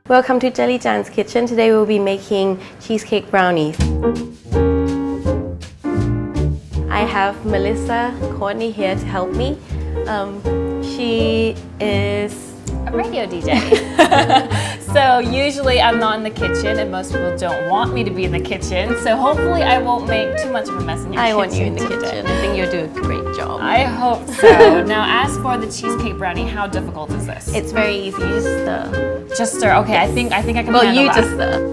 Welcome to Jelly Jan's kitchen. Today we'll be making cheesecake brownies. I have Melissa Courtney here to help me. She is a radio DJ. So usually I'm not in the kitchen and most people don't want me to be in the kitchen. So hopefully I won't make too much of a mess in your kitchen. I want you in the kitchen. I think you'll do a great job. I hope so. Now as for the cheesecake brownie, how difficult is this? It's very easy. You just stir. Just stir. Okay, yes. I think I can handle that. Well, you just stir.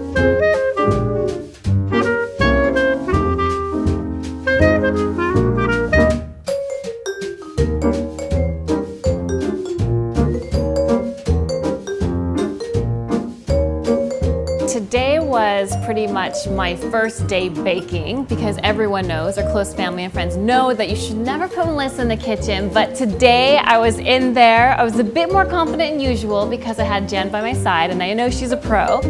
Today was pretty much my first day baking because everyone knows, or close family and friends know, that you should never put Melissa in the kitchen. But today I was in there. I was a bit more confident than usual because I had Jen by my side and I know she's a pro.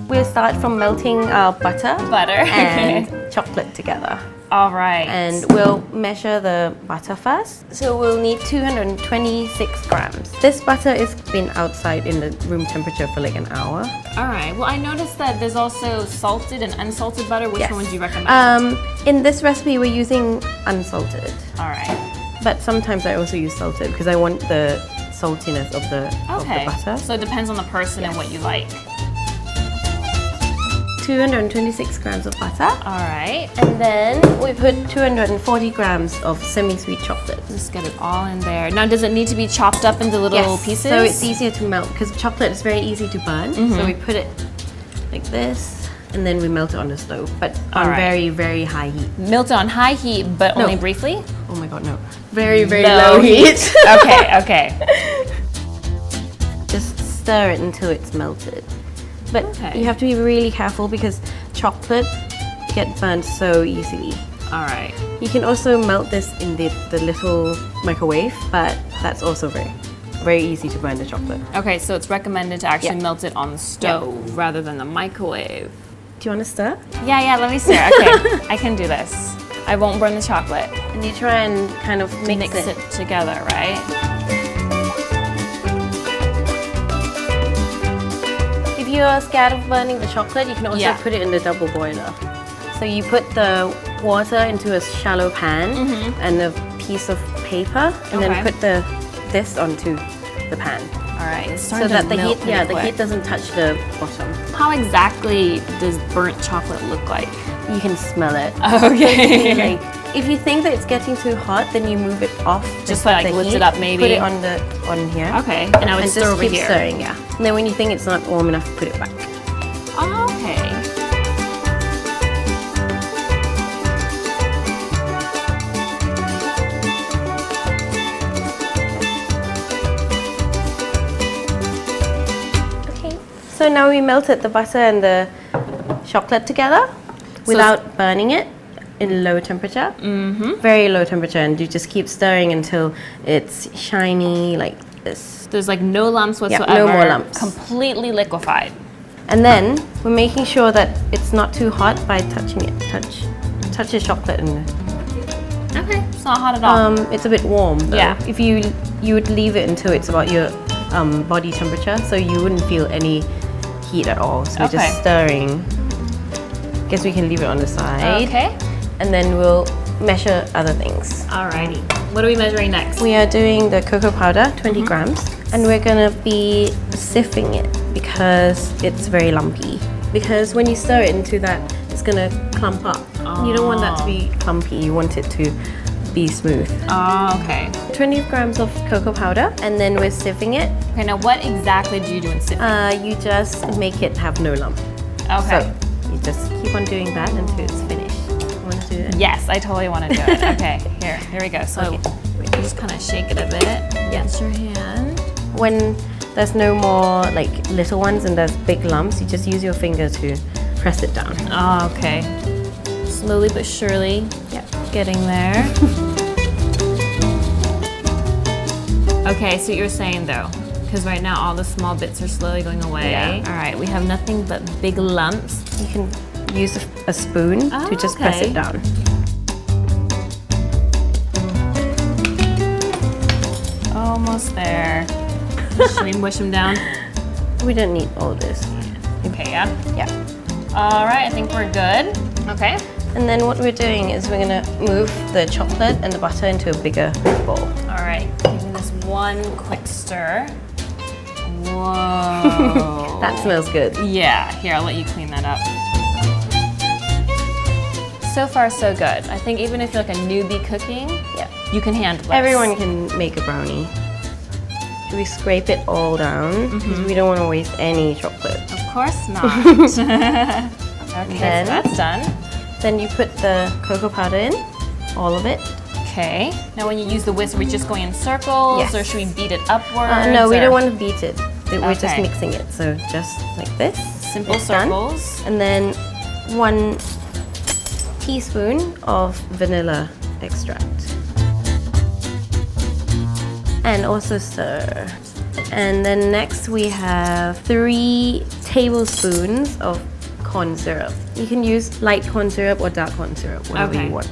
We'll start from melting our butter and chocolate together. All right. And we'll measure the butter first. So we'll need 226 grams. This butter has been outside in the room temperature for like an hour. All right. Well, I noticed that there's also salted and unsalted butter. Which one would you recommend? In this recipe, we're using unsalted. All right. But sometimes I also use salted because I want the saltiness of the butter. So it depends on the person and what you like. 226 grams of butter. All right. And then we put 240 grams of semi-sweet chocolate. Just get it all in there. Now, does it need to be chopped up into little pieces? So it's easier to melt because chocolate is very easy to burn. So we put it like this and then we melt it on the stove, but on very, very high heat. Melt it on high heat, but only briefly? Oh my God, no. Very, very low heat. Okay. Just stir it until it's melted. But you have to be really careful because chocolate gets burnt so easily. All right. You can also melt this in the little microwave, but that's also very easy to burn the chocolate. Okay, so it's recommended to actually melt it on the stove rather than the microwave. Do you want to stir? Yeah, let me stir. Okay, I can do this. I won't burn the chocolate. And you try and kind of mix it together, right? If you're scared of burning the chocolate, you can also put it in the double boiler. So you put the water into a shallow pan and a piece of paper, and then put this onto the pan. All right, so that the heat doesn't touch the bottom. How exactly does burnt chocolate look like? You can smell it. Okay. If you think that it's getting too hot, then you move it off. Just like lift it up, maybe. Put it on here. Okay, and I would stir over here. Just keep stirring, And then when you think it's not warm enough, put it back. Oh, okay. Okay. So now we melted the butter and the chocolate together without burning it. In low temperature, very low temperature, and you just keep stirring until it's shiny like this. There's like no lumps whatsoever. No more lumps. Completely liquefied. And then we're making sure that it's not too hot by touching it. Touch the chocolate in there. Okay, it's not hot at all. It's a bit warm though. Yeah. If you would leave it until it's about your body temperature, so you wouldn't feel any heat at all. So we're just stirring. Guess we can leave it on the side. Okay. And then we'll measure other things. Alrighty. What are we measuring next? We are doing the cocoa powder, 20 grams. And we're gonna be sifting it because it's very lumpy. Because when you stir it into that, it's gonna clump up. You don't want that to be clumpy, you want it to be smooth. Oh, okay. 20 grams of cocoa powder, and then we're sieving it. Okay, now what exactly do you do in sieving? You just make it have no lump. Okay. So you just keep on doing that until it's finished. Want to do it? Yes, I totally want to do it. Okay, here we go. So you just kind of shake it a bit. Yes, your hand. When there's no more like little ones and there's big lumps, you just use your finger to press it down. Oh, okay. Slowly but surely. Getting there. Okay, so you're saying though, because right now all the small bits are slowly going away. All right, we have nothing but big lumps. You can use a spoon to just press it down. Almost there. Should we mush them down? We don't need all this. Okay, yeah? Yeah. All right, I think we're good. Okay. And then what we're doing is we're gonna move the chocolate and the butter into a bigger bowl. All right, giving this one quick stir. Whoa. That smells good. Yeah, here, I'll let you clean that up. So far, so good. I think even if you're like a newbie cooking, Yeah. you can handle this. Everyone can make a brownie. We scrape it all down because we don't want to waste any chocolate. Of course not. Okay, so Then- that's done. Then you put the cocoa powder in, all of it. Okay. Now when you use the whisk, are we just going in circles Yes. or should we beat it upwards? No, we or- don't want to beat it. We're just Okay. mixing it. So just like this. Simple It's done. circles. And then 1 teaspoon of vanilla extract. And also stir. And then next we have 3 tablespoons of corn syrup. You can use light corn syrup or dark corn syrup, whatever Okay. you want.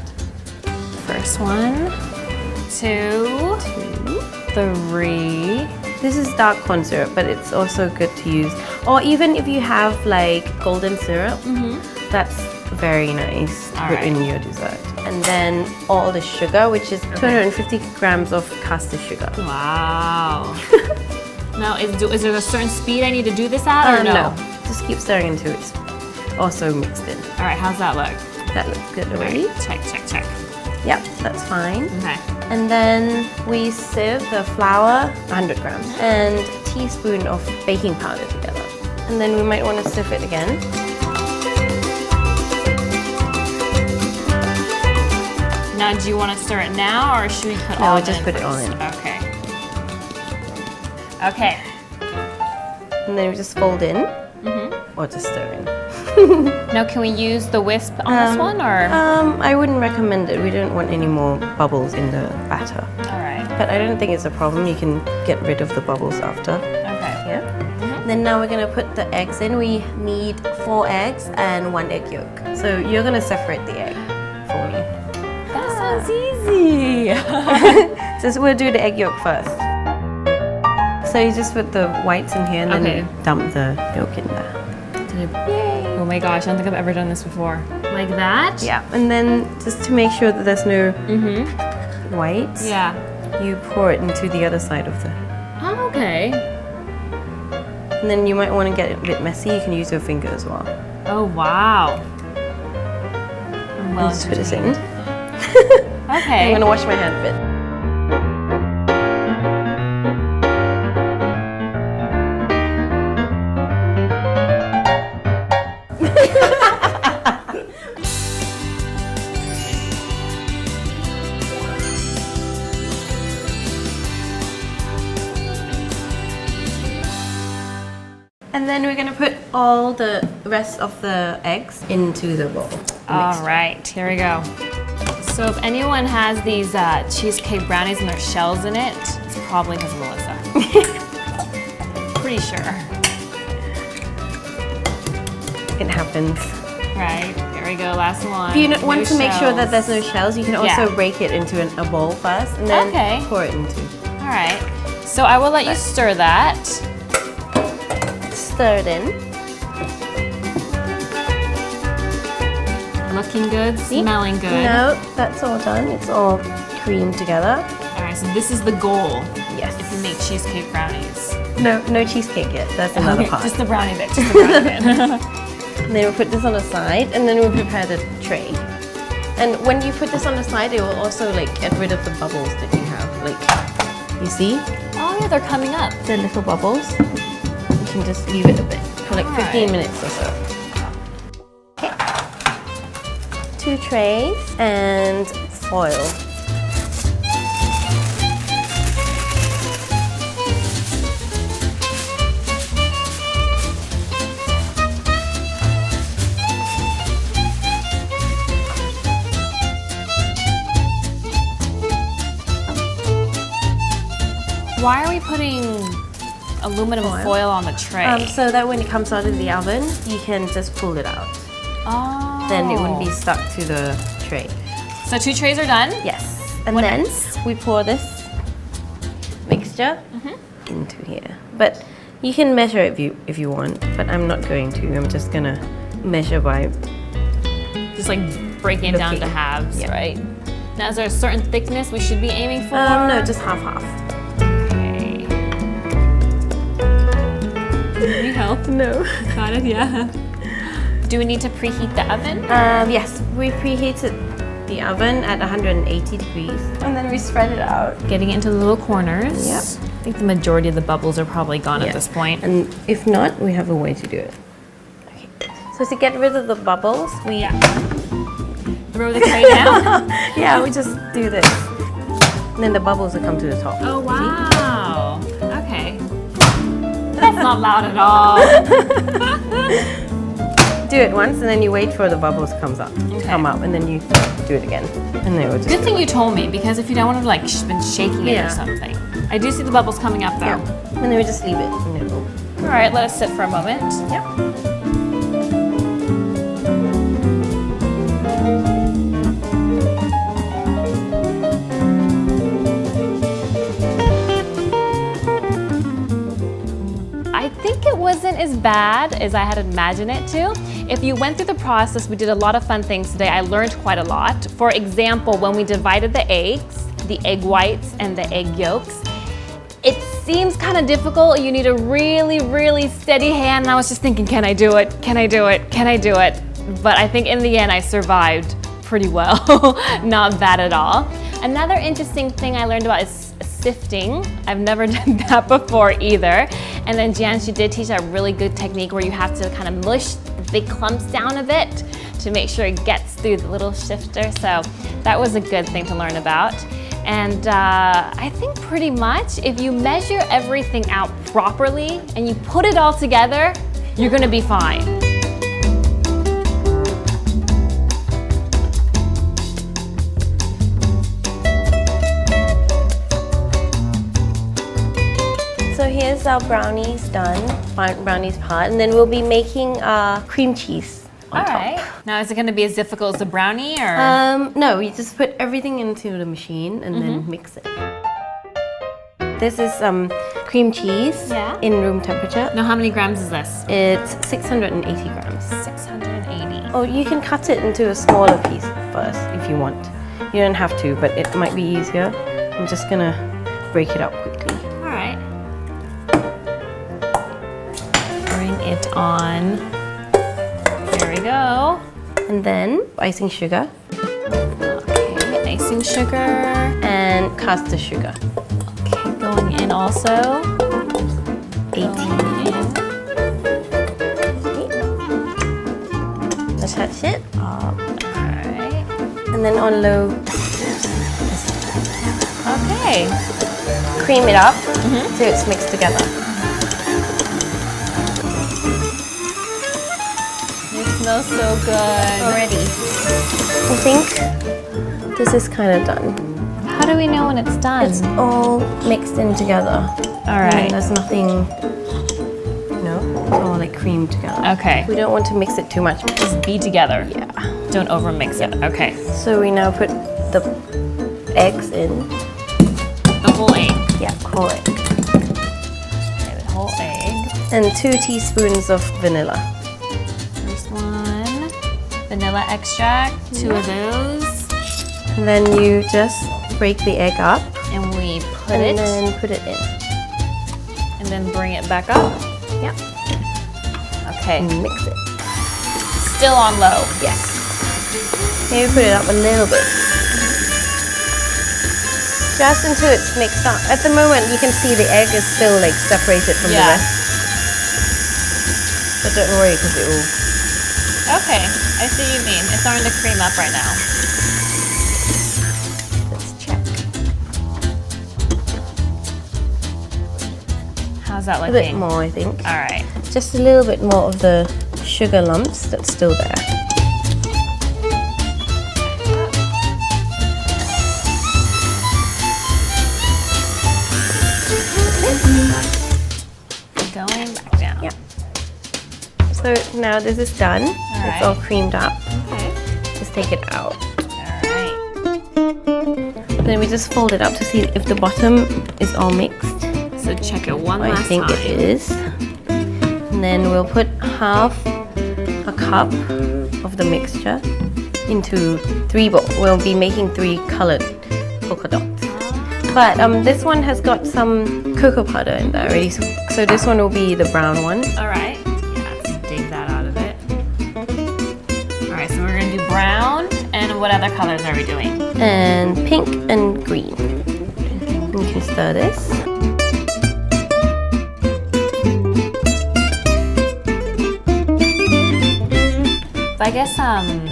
First one, 2, 3. This is dark corn syrup, but it's also good to use. Or even if you have like golden syrup, that's very nice to All put right. in your dessert. And then all the sugar, which is 250 grams of caster sugar. Wow. Now, is there a certain speed I need to do this at or no? Just keep stirring until it's also mixed in. All right, how's that look? That looks good All already. right, check, check, check. Yep, that's fine. Okay. And then we sieve the flour, 100 grams, and a teaspoon of baking powder together. And then we might want to sieve it again. Now, do you want to stir it now or should we put No, all we'll of just in put it all first? in. Okay. Okay. And then we just fold in, or just stir in. Now, can we use the whisk on this one or? I wouldn't recommend it. We don't want any more bubbles in the batter. All right. But I don't think it's a problem. You can get rid of the bubbles after. Okay. Yeah. Then now we're gonna put the eggs in. We need 4 eggs and 1 egg yolk. So you're gonna separate the egg for me. That sounds easy. So we'll do the egg yolk first. So you just put the whites in here and then Okay. dump the yolk in there. Yay. Oh my gosh, I don't think I've ever done this before. Like that? Yeah. And then just to make sure that there's no whites, Yeah. you pour it into the other side of the. Oh, okay. And then you might want to get it a bit messy. You can use your finger as well. Oh, wow. I'm well Just put this in. Okay. I'm gonna wash my hand a bit. And then we're gonna put all the rest of the eggs into the bowl. All right, here we go. So if anyone has these cheesecake brownies and there's shells in it, it's probably because of Melissa. Pretty sure. It happens. Right, here we go, last one. If you want No to make sure that shells. there's no shells, you can also Yeah. break it into a bowl first and then Okay. pour it into. All right, so I will let you stir that. Stir it in. Looking good, smelling good. No, that's all done. It's all creamed together. All right, so this is the goal Yes. if you make cheesecake brownies. No cheesecake yet. That's another Okay, part. just the brownie bit, just the brownie bit. And then we'll put this on the side and then we'll prepare the tray. And when you put this on the side, it will also like get rid of the bubbles that you have. Like, you see Oh yeah, they're coming up. the little bubbles? You can just leave it a bit for like 15 Alright. minutes or so. Okay. 2 trays and foil. Why are we putting aluminum foil on the tray? So that when it comes out of the oven, you can just pull it out. Oh. Then it wouldn't be stuck to the tray. So 2 trays are done. Yes. And What then next? we pour this mixture into here. But You can measure it if you want, but I'm not going to. I'm just gonna measure by Just like breaking it down to looking. halves, Yeah. right? Now, is there a certain thickness we should be aiming for? no, just half. Okay. Any help? No. Got it, yeah. Do we need to preheat the oven? Yes, we preheated the oven at 180 degrees, and then we spread it out. Getting it into the little corners. Yep. I think the majority of the bubbles are probably gone at this point. And if not, we have a way to do it. Okay. So to get rid of the bubbles, we Throw the tray down. yeah, we just do this. And then the bubbles will come to the top. Oh, wow. Okay. That's not loud at all. Do it once, and then you wait for the bubbles to come up, and then you do it again. And then it will just Good thing you told me, because if you don't want to like been shaking it Yeah. or something. I do see the bubbles coming up though. Yeah. And then we just leave it. And it will. All right, let us sit for a moment. Yep. I think it wasn't as bad as I had imagined it to. If you went through the process, we did a lot of fun things today. I learned quite a lot. For example, when we divided the eggs, the egg whites and the egg yolks, it seems kind of difficult. You need a really, really steady hand. And I was just thinking, can I do it? Can I do it? Can I do it? But I think in the end, I survived pretty well. Not bad at all. Another interesting thing I learned about is sifting. I've never done that before either. And then Jan, she did teach a really good technique where you have to kind of mush the big clumps down a bit to make sure it gets through the little shifter. So that was a good thing to learn about. And I think pretty much if you measure everything out properly and you put it all together, you're gonna be fine. So here's our brownies done, brownies part, and then we'll be making cream cheese on top. Now, is it gonna be as difficult as a brownie or? No, you just put everything into the machine and then mix it. This is cream cheese in room temperature. Now, how many grams is this? It's 680 grams. 680. Oh, you can cut it into a smaller piece first if you want. You don't have to, but it might be easier. I'm just gonna break it up quickly. All right. Bring it on. There we go. And then icing sugar Okay, icing sugar. and caster sugar. Okay, going in also. 18. Going in. Attach it. All right. And then on low, Okay. cream it up so it's mixed together. It smells so good. Already. I think this is kind of done. How do we know when it's done? It's all mixed in together. All right. And there's nothing, it's all like creamed together. Okay. We don't want to mix it too much. Just be together. Yeah. Don't overmix it. Okay. So we now put the eggs in. The whole egg. Yeah, whole egg. Okay, the whole egg. And 2 teaspoons of vanilla. First one. Vanilla extract. 2 of those. And then you just break the egg up And we put and it. then put it in. And then bring it back up. Yeah. Okay. And mix it. Still on low. Yes. Maybe put it up a little bit. Just until it's mixed up. At the moment, you can see the egg is still like separated from the Yeah. rest. But don't worry, because it will. Okay. I see what you mean. It's starting to cream up right now. Let's check. How's that A looking? bit more, I think. All right. Just a little bit more of the sugar lumps that's still there. Going back down. Yeah. So now this is done. It's all creamed up. Okay. Just take it out. All right. Then we just fold it up to see if the bottom is all mixed. So check it one I last think time. it is. And then we'll put half a cup of the mixture into 3 bowls. We'll be making 3 colored polka dots. But this one has got some cocoa powder in there already. So this one will be the brown one. All right. Yeah, let's dig that out of it. All right, so we're gonna do brown, and what other colors are we doing? And pink and green. You can stir this. But I guess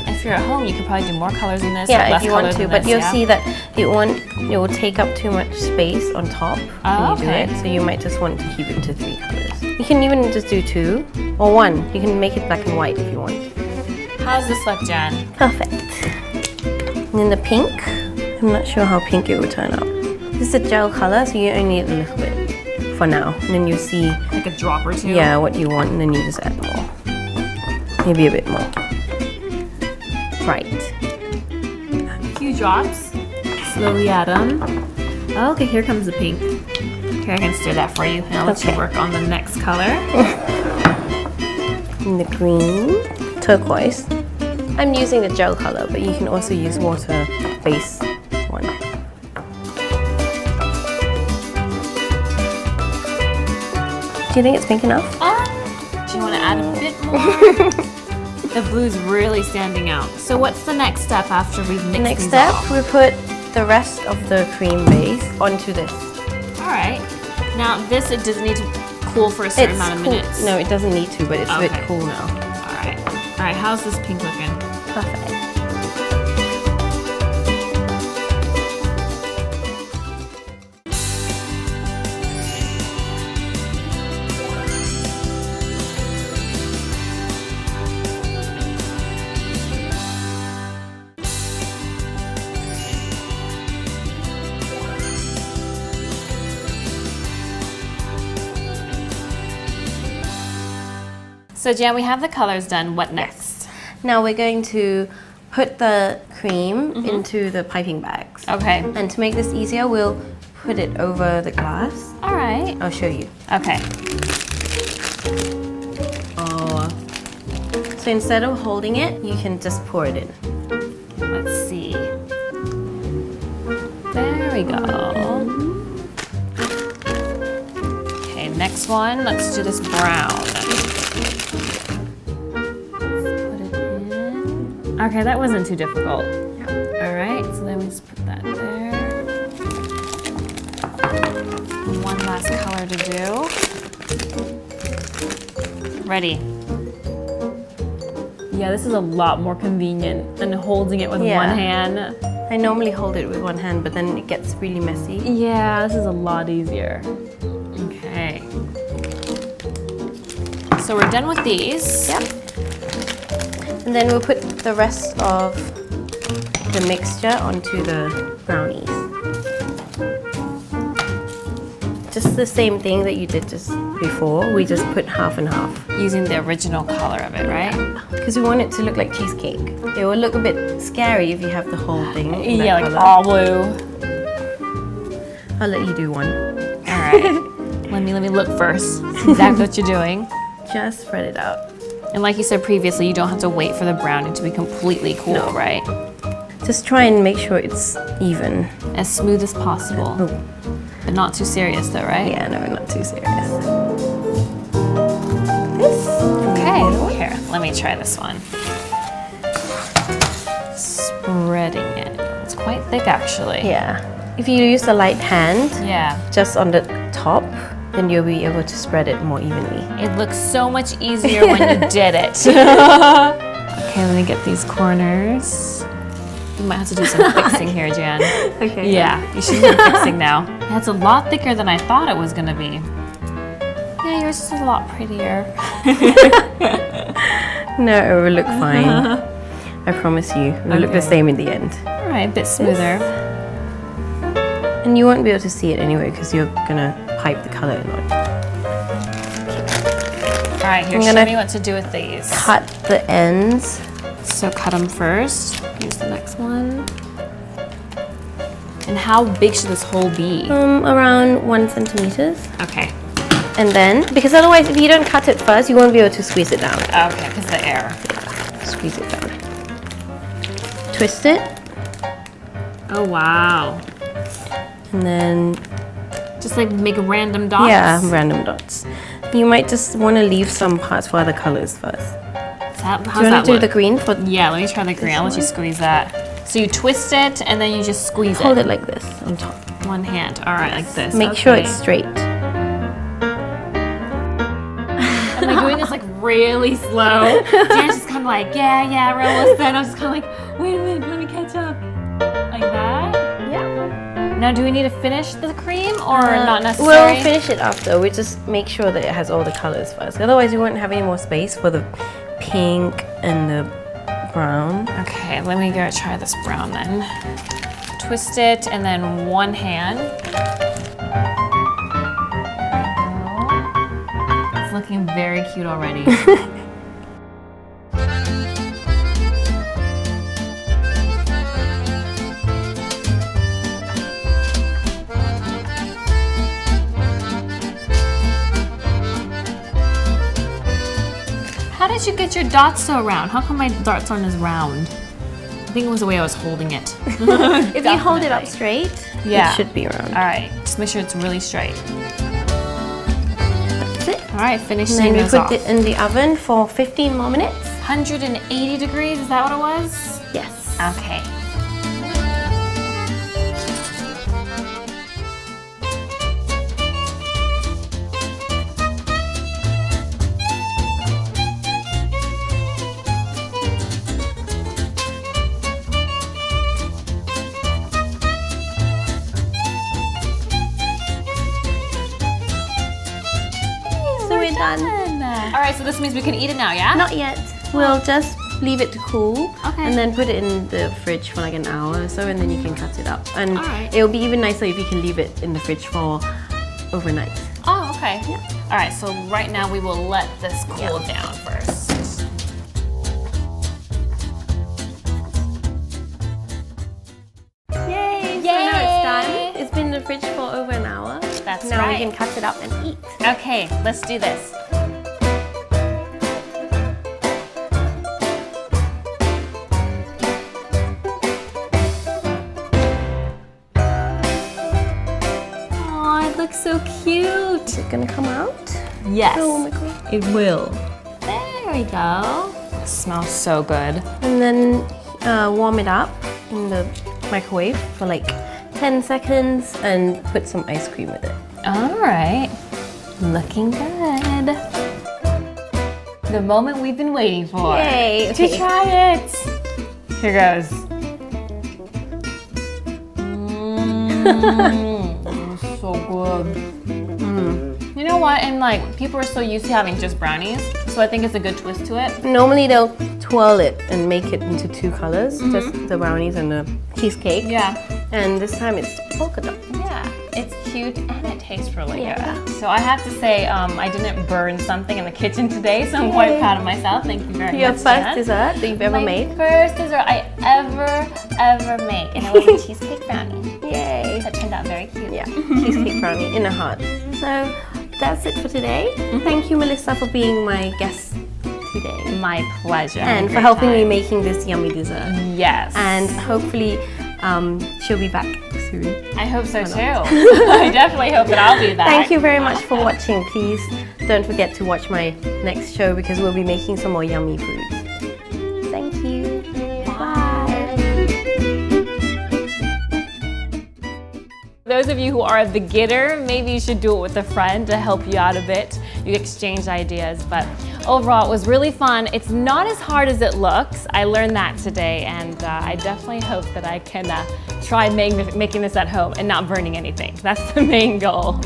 if you're at home, you could probably do more colors in this. Yeah, or less if you want colors to, in but this, you'll yeah? see that it will take up too much space on top when you do okay. it. So you might just want to keep it to 3 colors. You can even just do 2 or 1. You can make it black and white if you want. How's this look, Jen? Perfect. And then the pink, I'm not sure how pink it will turn out. This is a gel color, so you only need a little bit for now. And then you'll see, Like a drop or 2? yeah, what you want, and then you just add more. Maybe a bit more. Right. A few drops. Slowly add them. Oh, okay, here comes the pink. Here, I can stir that for you, and I'll let you Okay. work on the next color. And the green, turquoise. I'm using the gel color, but you can also use water-based one. Do you think it's pink enough? Do you want to add a bit more? The blue's really standing out. So what's the next step after we've mixed Next these step, all? we put the rest of the cream base onto this. All right. Now this, it doesn't need to cool for a certain amount of cool. minutes. No, it doesn't need to, but it's a bit Okay. cool now. All right. All right, how's this pink looking? Perfect. So Jan, we have the colors done. What next? Now we're going to put the cream into the piping bags. Okay. And to make this easier, we'll put it over the glass. All right. I'll show you. Okay. Oh. So instead of holding it, you can just pour it in. Let's see. There we go. Okay, next one. Let's do this brown. Okay, that wasn't too difficult. All right, so then we just put that there. One last color to do. Ready. Yeah, this is a lot more convenient than holding it with Yeah. one hand. I normally hold it with one hand, but then it gets really messy. Yeah, this is a lot easier. Okay. So we're done with these. Yep. And then we'll put the rest of the mixture onto the brownies. Just the same thing that you did just before. We just put half and half. Using the original color of it, right? Because we want it to look like cheesecake. It will look a bit scary if you have the whole thing in that Yeah, like color. all blue. I'll let you do one. All right. let me look first. That's exactly what you're doing. Just spread it out. And like you said previously, you don't have to wait for the brownie to be completely cool, No. right? Just try and make sure it's even. As smooth as possible. Oh, But not too serious though, right? yeah, no, not too serious. This. Okay, here, let me try this one. Spreading it. It's quite thick actually. Yeah. If you use a light hand, Yeah. just on the top, then you'll be able to spread it more evenly. It looks so much easier when you did it. Okay, let me get these corners. You might have to do some fixing here, Jan. Okay. Yeah, you should do some fixing now. That's a lot thicker than I thought it was gonna be. Yeah, yours is a lot prettier. No, it will look fine. I promise you. It will look the Okay. same in the end. All right, a bit smoother. And you won't be able to see it anyway because you're gonna pipe the color in. All right, here, I'm show gonna me what to do with these. Cut the ends. So cut them first. Here's the next one. And And how big should this hole be? Around 1 centimeters. Okay. And then, because otherwise if you don't cut it first, you won't be able to squeeze it down. Okay, because the air. Yeah, squeeze it down. Twist it. Oh, wow. And then... Just like make random dots? Yeah, random dots. You might just want to leave some parts for other colors first. How's do you want to do the green? Yeah, let me try the green. I'll let you squeeze that. So you twist it and then you just squeeze Hold it like this on top. One hand. All right, like this. Make sure it's straight. I'm like doing this like really slow. Dan's just kind of like, yeah, we're almost done. I'm just kind of like, wait a minute, let me catch up. Like that? Yeah. Now, do we need to finish the cream or not necessarily? We'll finish it after. We just make sure that it has all the colors first. Otherwise, you won't have any more space for the pink and the brown. Okay, let me go try this brown then. Twist it and then one hand. It's looking very cute already. How did you get your dots so round? How come my dots aren't as round? I think it was the way I was holding it. If you hold it up straight, yeah, it should be round. All right, just make sure it's really straight. That's it. All right, finish And seeing then we those put off. it in the oven for 15 more minutes. 180 degrees, is that what it was? Yes. Okay. So we're done. All right, so this means we can eat it now, yeah? Not yet. We'll just leave it to cool. Okay. And then put it in the fridge for like an hour or so, and then you can cut it up. And Alright. it'll be even nicer if you can leave it in the fridge for overnight. Oh, okay. Yeah. All right, so right now we will let this cool down first. Yay! So Yay! now it's done. It's been in the fridge for over an hour. That's now right. we can cut it up and eat. Okay, let's do this. Oh, it looks so cute. Is it gonna come out? Yes, Oh my god. it will. There we go. It smells so good. And then warm it up in the microwave for like 10 seconds and put some ice cream with it. All right, looking good. The moment we've been waiting for. Yay, To okay. try it. Here goes. So good. You know what? And like people are so used to having just brownies, so I think it's a good twist to it. Normally they'll twirl it and make it into two colors, just the brownies and the cheesecake. Yeah. And this time it's polka dot. Yeah, it's cute and it tastes really Yeah. good. So I have to say, I didn't burn something in the kitchen today, so I'm quite proud of myself. Thank you very Your much. first Jan. dessert that you've ever My made. first dessert I ever make, and it was a cheesecake brownie. Yay. That turned out very cute. Yeah, cheesecake brownie in a heart. So that's it for today. Thank you, Melissa, for being my guest today. My pleasure. And for helping me making this yummy dessert. Yes. And hopefully she'll be back soon. I hope so too. I definitely hope that I'll be back. Thank you very much for watching. Please don't forget to watch my next show because we'll be making some more yummy foods. Thank you. Bye. Those of you who are a beginner, maybe you should do it with a friend to help you out a bit. You exchange ideas, but overall it was really fun. It's not as hard as it looks. I learned that today, and I definitely hope that I can try making this at home and not burning anything. That's the main goal.